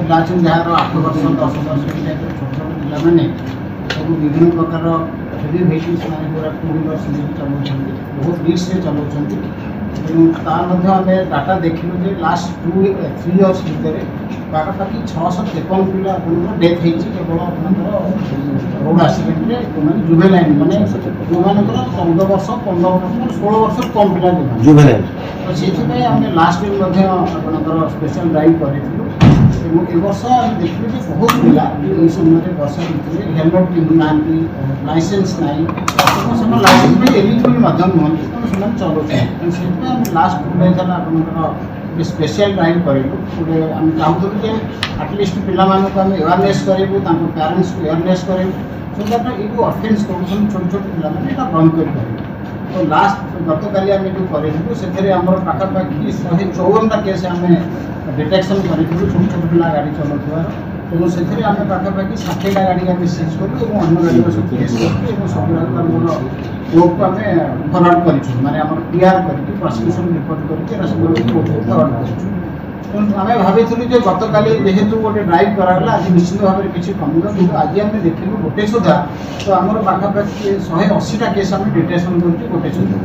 पिला जार 8 वर्ष 10 वर्ष छोट छोट पिला सब विभिन्न प्रकार हेवी भेहिकल्स मैंने पूरा 2 व्हीलर चलाऊँ बहुत रिस्क चलाऊँ तेणु आम डाटा देखिलु जे लास्ट 2-3 इयर्स भितर पाखापाखि 653 पिला डेथ होती केवल रोड एक्सीडेंट जो जुवेनाइल माने जो 14 वर्ष 15 वर्ष 16 वर्ष कम पिला जुवेनाइल तो से आम लास्ट वीक स्पेशल ड्राइव करूँ ए वर्ष आम देखिलु जे बहुत पिला ये समय वर्षा ऋतु हेलमेट पिंधु ना लाइसेंस ना लाइसेंस एलिजिबल नुहति तेना चलाऊँ से लास्ट 2 डेज आप स्पेशल ड्राइव करूँ गोटे आम चाहूँ जे आटलिस्ट पिला आम अवेयरनेस करूँ पेरेन्ट्स को अवेयरनेस करूँ सो दैट ये अफेन्स कर छोट छोट पिला बंद कर तो लास्ट गत काली आम जो करूँ से पाखापाखि 154टा केस आम डिटेक्शन करूँ छोट छोट पिला गाड़ी चलाउथार तेणु से आम पाखापाखि 60टा गाड़ी आम सीज करूँ और अन्य गाड़ी सब केस करूँ सब कोर्ट को आम फरवर्ड करूँ माने आम PR करके प्रोसिक्यूशन रिपोर्ट करके कोर्ट को फरवर्ड करूँ आम भाई गत काली जेहेतु गोटे ड्राइव कराला आज निश्चित भाव में किसी कमिला कि आज आम देखिलु गोटे सुधा तो आम पाखापाखि 180टा केस आम डिटेक्शन करूँ गोटे सुधा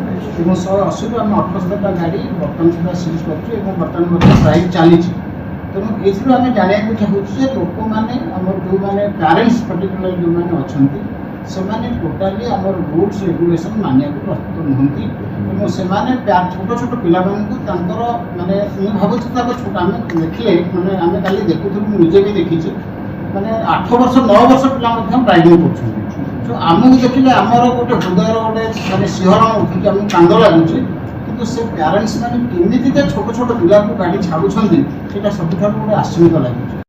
और 180 आम 78टा गाड़ी बर्तमान सुधा सीज करूँ बर्तमान ड्राइव चली तेणु ये आम जानवाक चाहूँ लोक मैंने जो मैंने पेरेन्ट्स पर्टिकुलर जो मैंने अच्छा से टोटाली आम रूल्स रेगुलेशन मानिया प्रस्तुत नुहति तेणु से छोट छोट पिला माने भावुँ छोट आम देखिले मैंने आम कल देखुलू मुझे भी देखी मैंने 8 वर्ष 9 वर्ष पिला ड्राइविंग कर आमको देखिले आमर गोटे हृदय गोटे मानते शिहरण उठिक आम कांद लगुच कि से पेरेन्ट्स मैंने केमी छोट छोट पिला गाड़ी छाड़ुंट सबुठ गोटे आश्चर्य लगुच